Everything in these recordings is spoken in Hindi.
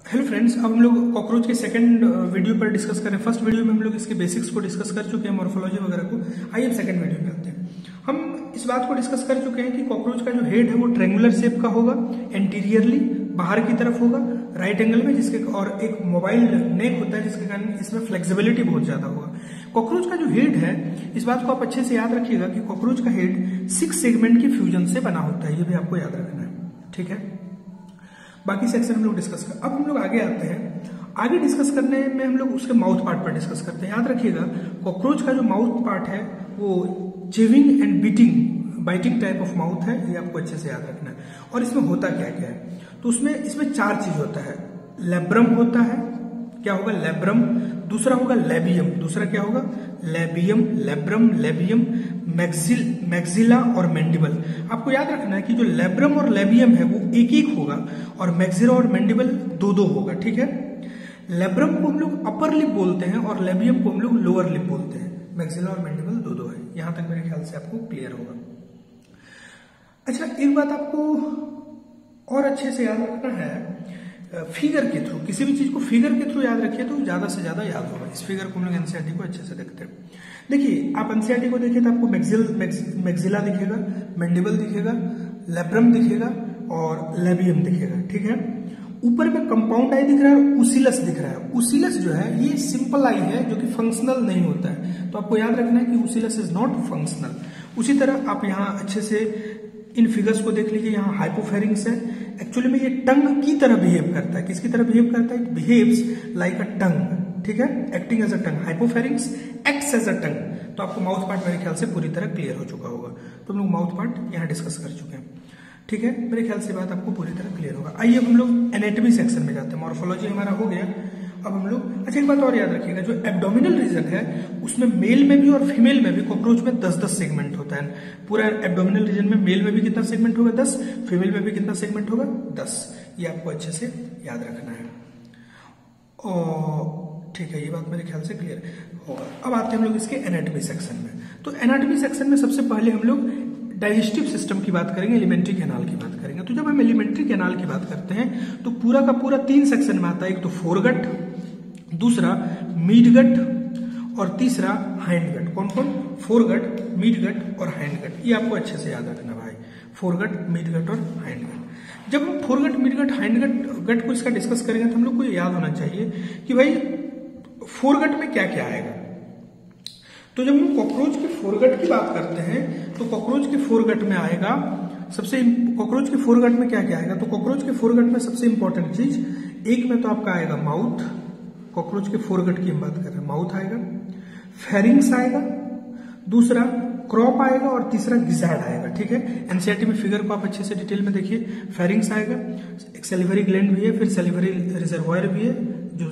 हेलो फ्रेंड्स, अब हम लोग कॉकरोच के सेकंड वीडियो पर डिस्कस कर रहे हैं। फर्स्ट वीडियो में हम लोग इसके बेसिक्स को डिस्कस कर चुके हैं, मॉर्फोलॉजी वगैरह को। आइए अब सेकंड वीडियो में आते हैं। हम इस बात को डिस्कस कर चुके हैं कि कॉकरोच का जो हेड है वो ट्रेंगुलर शेप का होगा, एंटीरियरली बाहर की तरफ होगा, राइट एंगल में, जिसके और एक मोबाइल नेक होता है जिसके कारण इसमें फ्लेक्सिबिलिटी बहुत ज्यादा होगा। कॉकरोच का जो हेड है, इस बात को आप अच्छे से याद रखिएगा कि कॉकरोच का हेड 6 सेगमेंट के फ्यूजन से बना होता है। ये भी आपको याद रखना है, ठीक है। बाकी सेक्शन हम लोग डिस्कस कर। अब हम लोग आगे आते हैं। आगे डिस्कस करने में हम लोग उसके माउथ पार्ट पर डिस्कस करते हैं। याद रखिएगा, कॉकरोच का जो माउथ पार्ट है वो chewing and biting type of mouth है। ये आपको अच्छे से याद रखना है। और इसमें होता क्या क्या है, तो इसमें 4 चीज होता है। लेब्रम होता है, क्या होगा? लेब्रम। दूसरा होगा लेबियम। दूसरा क्या होगा? लेबियम, लेब्रम, लेबियम, मैक्सिला और मैंडिबल। आपको याद रखना है कि जो लेब्रम और लेबियम है वो एक एक होगा और मैक्सिला और मैंडिबल दो दो होगा, ठीक है। लेब्रम को हम लोग अपर लिप बोलते हैं और लेबियम को हम लोग लोअर लिप बोलते हैं। मैक्सिला और मैंडिबल दो दो है। यहां तक मेरे ख्याल से आपको क्लियर होगा। अच्छा, एक बात आपको और अच्छे से याद रखना है, फिगर के थ्रू, किसी भी चीज को फिगर के थ्रू याद रखिए तो ज्यादा से ज्यादा याद होगा। इस फिगर को हम लोग एनसीईआरटी को अच्छे से देखते हैं। देखिए, आप एनसीईआरटी को देखिए तो आपको मैक्सिला दिखेगा, मैंडिबल दिखेगा, लेब्रम दिखेगा और लेबियम दिखेगा, ठीक है। ऊपर में कंपाउंड आई दिख रहा है और उसिलस दिख रहा है। उसिलस जो है ये सिंपल आई है जो कि फंक्शनल नहीं होता है, तो आपको याद रखना है कि उसिलस इज नॉट फंक्शनल। उसी तरह आप यहाँ अच्छे से इन फिगर्स को देख लीजिए। यहाँ हाइपोफेरिंक्स है, एक्चुअली में ये टंग की तरह बिहेव करता है। किसकी तरह बिहेव करता है? It behaves like a tongue, ठीक है, acting as a tongue. Hypopharynx acts as a tongue. तो आपको माउथ पार्ट मेरे ख्याल से पूरी तरह क्लियर हो चुका होगा। तो हम लोग माउथ पार्ट यहाँ डिस्कस कर चुके हैं, ठीक है। मेरे ख्याल से बात आपको पूरी तरह क्लियर होगा। आइए अब हम लोग एनाटॉमी सेक्शन में जाते हैं। मॉर्फोलॉजी हमारा हो गया। अब हम लोग, अच्छा एक बात और याद रखिएगा, जो एब्डोमिनल रीजन है उसमें मेल में भी और फीमेल में भी कॉकरोच में 10-10 सेगमेंट होता है। पूरा एब्डोमिनल रीजन में मेल में भी कितना सेगमेंट होगा? 10। फीमेल में भी कितना सेगमेंट होगा? 10। ये आपको अच्छे से याद रखना है, और ठीक है, ये बात मेरे ख्याल से क्लियर होगा। अब आते हैं हम लोग इसके एनाटॉमी सेक्शन में। तो एनाटॉमी सेक्शन में सबसे पहले हम लोग डाइजेस्टिव सिस्टम की बात करेंगे, एलिमेंट्री कैनाल की बात करेंगे। तो जब हम एलिमेंट्री कैनाल की बात करते हैं तो पूरा का पूरा 3 सेक्शन में आता है। एक तो फोरगट, दूसरा मिडगट और तीसरा हाइंडगट। कौन कौन? फोरगट, मिडगट और हाइंडगट। ये आपको अच्छे से याद रखना भाई, फोरगट, मिडगट और हाइंडगट। जब हम फोरगट, मिडगट, हाइंडगट को इसका डिस्कस करेंगे तो हम लोग को ये याद होना चाहिए कि भाई फोरगट में क्या क्या आएगा। तो जब हम कॉकरोच के फोरगट की बात करते हैं तो कॉकरोच के फोरगट में आएगा कॉकरोच के फोरगट में क्या क्या आएगा? तो कॉकरोच के फोरगट में सबसे इंपॉर्टेंट चीज, एक में तो आपका आएगा माउथ। कॉकरोच के फोरगट की हम बात कर रहे हैं, माउथ आएगा, फेरिंग्स आएगा, दूसरा क्रॉप आएगा और तीसरा गिजार्ड आएगा, ठीक है। एनसीईआरटी में फिगर को आप अच्छे से डिटेल में देखिए। फेरिंग्स आएगा, एक सेलिवरी ग्लैंड भी है, फिर सेलिवरी रिजर्वायर भी है जो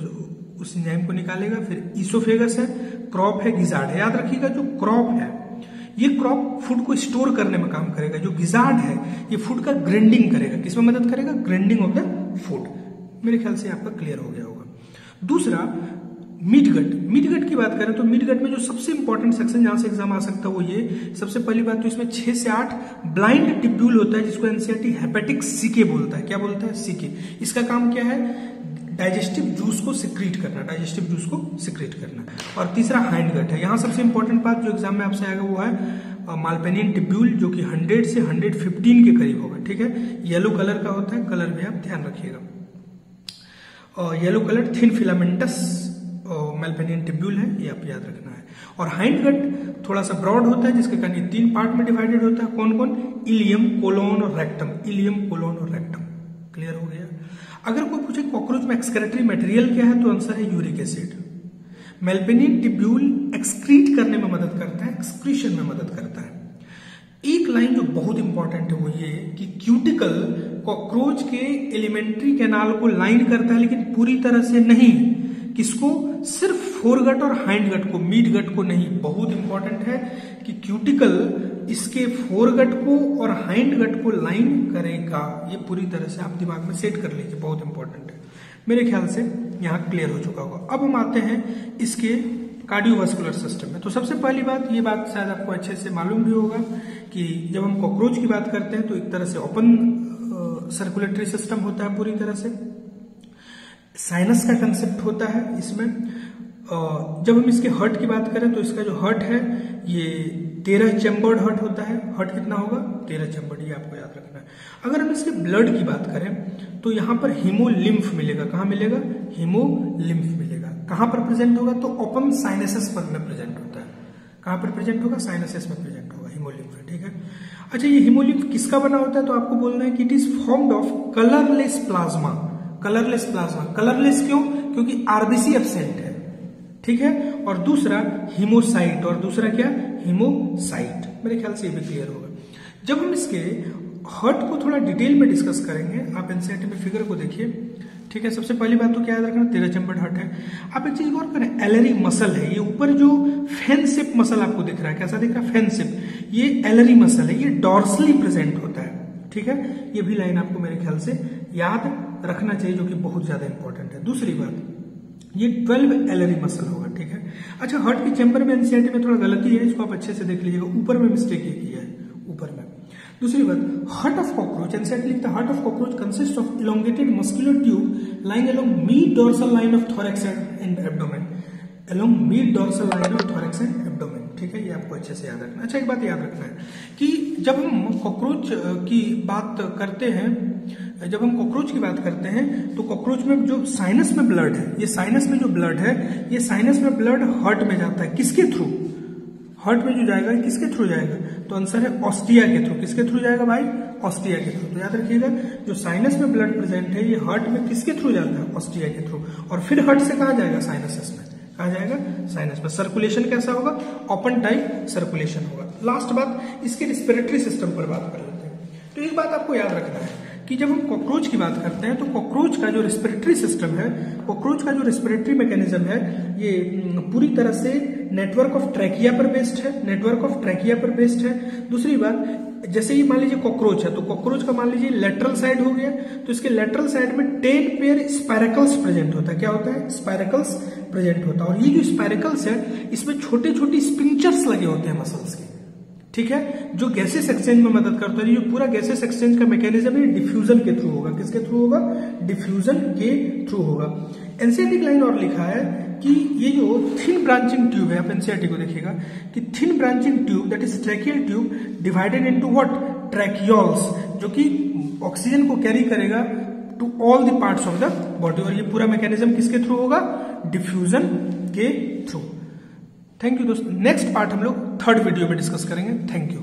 उस एंजाइम को निकालेगा, फिर ईसोफेगस है, क्रॉप है, गिजार्ड है। याद रखिएगा, जो क्रॉप है ये क्रॉप फूड को स्टोर करने में काम करेगा। जो गिजार्ड है ये फूड का ग्राइंडिंग करेगा। किसमें मदद करेगा? Grinding of the food. मेरे ख्याल से आपका क्लियर हो गया होगा। दूसरा मिडगट की बात करें तो मिडगट में जो सबसे इंपॉर्टेंट सेक्शन जहां से एग्जाम आ सकता है वो ये, सबसे पहली बात तो इसमें 6 से 8 ब्लाइंड टिब्यूल होता है जिसको एनसीईआरटी हेपेटिक सीके बोलता है। क्या बोलता है? सीके। इसका काम क्या है? डाइजेस्टिव जूस को सिक्रीट करना। और तीसरा हाइंडगट है। यहां सबसे इंपॉर्टेंट बात जो एग्जाम में आपसे आएगा वो है मालपेनियन टिब्यूल, जो कि 100 से 115 के करीब होगा, ठीक है। येलो कलर का होता है, कलर भी आप ध्यान रखिएगा। और yellow colour thin filamentous malpighian tubule है, ये आप याद रखना है। और हाइंडगट थोड़ा सा ब्रॉड होता है जिसके कारण ये 3 पार्ट में डिवाइडेड होता है। कौन कौन? इलियम, कोलोन और रेक्टम। इलियम, कोलोन और रेक्टम। क्लियर हो गया। अगर कोई पूछे कॉकरोच में एक्सक्रेटरी मटेरियल क्या है तो आंसर है यूरिक एसिड। मेल्पेनियन टिब्यूल एक्सक्रीट करने में मदद करता है, एक्सक्रीशन में मदद करता है। एक लाइन जो बहुत इंपॉर्टेंट है वो ये कि क्यूटिकल कॉकरोच के एलिमेंट्री कैनाल को लाइन करता है, लेकिन पूरी तरह से नहीं। किसको? सिर्फ फोरगट और हाइंडगट को, मिडगट को नहीं। बहुत इंपॉर्टेंट है कि क्यूटिकल इसके फोरगट को और हाइंडगट को लाइन करेगा। ये पूरी तरह से आप दिमाग में सेट कर लीजिए, बहुत इंपॉर्टेंट है। मेरे ख्याल से यहां क्लियर हो चुका होगा। अब हम आते हैं इसके कार्डियोवास्कुलर सिस्टम में। तो सबसे पहली बात, ये बात शायद आपको अच्छे से मालूम भी होगा कि जब हम कॉकरोच की बात करते हैं तो एक तरह से ओपन सर्कुलेटरी सिस्टम होता है पूरी तरह से। साइनस का कंसेप्ट होता है इसमें। जब हम इसके हर्ट की बात करें तो इसका जो हर्ट है ये 13 चैम्बर्ड हर्ट होता है। हर्ट कितना होगा? 13 चैम्बर्ड, ये आपको याद रखना है। अगर हम इसके ब्लड की बात करें तो यहाँ पर हीमोलिम्फ मिलेगा। कहाँ मिलेगा? हीमोलिम्फ मिलेगा। कहाँ पर प्रेजेंट होगा? तो ओपन साइनसेस पर में प्रेजेंट होता है। कहाँ पर प्रेजेंट होगा? साइनसेस में प्रेजेंट होगा हीमोलिम्फ, ठीक है। अच्छा, ये हीमोलिम्फ किसका बना होता है? तो आपको बोलना है कि it is formed of colourless plasma. Colourless plasma, colourless क्यों? क्योंकि आरबीसी एब्सेंट है, ठीक है। और दूसरा हीमोसाइट, और दूसरा क्या? हीमोसाइट। मेरे ख्याल से ये भी क्लियर होगा। जब हम इसके हर्ट को थोड़ा डिटेल में डिस्कस करेंगे, आप एनसीईआरटी में फिगर को देखिए, ठीक है। सबसे पहली बात तो क्या याद रखना? 13 चैम्बर्ड हर्ट है। आप एक चीज और करें, एलरी मसल है ये। ऊपर जो फैनशिप मसल आपको दिख रहा है, कैसा दिख रहा है? फैनशिप, ये एलरी मसल है, ये डॉर्सली प्रेजेंट होता है, ठीक है। ये भी लाइन आपको मेरे ख्याल से याद रखना चाहिए, जो कि बहुत ज्यादा इंपॉर्टेंट है। दूसरी बात, ये 12 एलरी मसल होगा, ठीक है। अच्छा, हर्ट के चैम्बर में एनसीईआरटी में थोड़ा गलती है, इसको आप अच्छे से देख लीजिएगा। ऊपर में मिस्टेक ये किया है, ऊपर में। दूसरी बात, हार्ट ऑफ कॉकरोच, एनसीईआरटी लिखता है heart of cockroach consist of elongated muscular tube lying along mid dorsal line of thorax and abdomen. Along mid dorsal line of thorax and abdomen, ठीक है। ये आपको अच्छे से याद रखना है। अच्छा, एक बात याद रखना है कि जब हम कॉकरोच की बात करते हैं, तो कॉकरोच में जो साइनस में ब्लड है, ये साइनस में जो ब्लड है, ये साइनस में ब्लड हर्ट में जाता है। किसके थ्रू? हर्ट में जो जाएगा किसके थ्रू जाएगा? तो आंसर है ऑस्टिया के थ्रू। किसके थ्रू जाएगा भाई? ऑस्टिया के थ्रू। तो याद रखिएगा, जो साइनस में ब्लड प्रेजेंट है, ये हर्ट में किसके थ्रू जाता है? ऑस्टिया के थ्रू। और फिर हर्ट से कहाँ जाएगा? साइनसेस में। कहाँ जाएगा? साइनस में। सर्कुलेशन कैसा होगा? ओपन टाइप सर्कुलेशन होगा। लास्ट बात, इसके रिस्पिरेटरी सिस्टम पर बात कर लेते हैं। तो एक बात आपको याद रखना है कि जब हम कॉकरोच की बात करते हैं तो कॉकरोच का जो रिस्पिरेटरी सिस्टम है, कॉकरोच का जो रिस्पिरेटरी मैकेनिज्म है, ये पूरी तरह से नेटवर्क ऑफ ट्रैकिया पर बेस्ड है। नेटवर्क ऑफ ट्रैकिया पर बेस्ड है। दूसरी बात, जैसे ही मान लीजिए कॉकरोच है, तो कॉकरोच का मान लीजिए लेटरल साइड हो गया, तो इसके लेटरल साइड में 10 पेयर स्पाइरकल्स प्रेजेंट होता है। क्या होता है? स्पाइरकल्स प्रेजेंट होता है। और ये जो स्पाइरकल्स है, इसमें छोटे छोटे स्पिंचर्स लगे होते हैं मसल्स के, ठीक है, जो गैसेस एक्सचेंज में मदद करता है। ये जो पूरा गैसेस एक्सचेंज का मैकेनिज्म है, डिफ्यूजन के थ्रू होगा। किसके थ्रू होगा? डिफ्यूजन के थ्रू होगा। एनसीईआरटी लाइन और लिखा है कि ये जो थिन ब्रांचिंग ट्यूब है, आप एनसीईआरटी को देखिएगा कि thin branching tube that is tracheal tube divided into what? Tracheoles, जो कि ऑक्सीजन को कैरी करेगा to all the parts of the body. और ये पूरा मैकेनिज्म किसके थ्रू होगा? डिफ्यूजन के थ्रू। थैंक यू दोस्तों। नेक्स्ट पार्ट हम लोग थर्ड वीडियो में डिस्कस करेंगे। Thank you.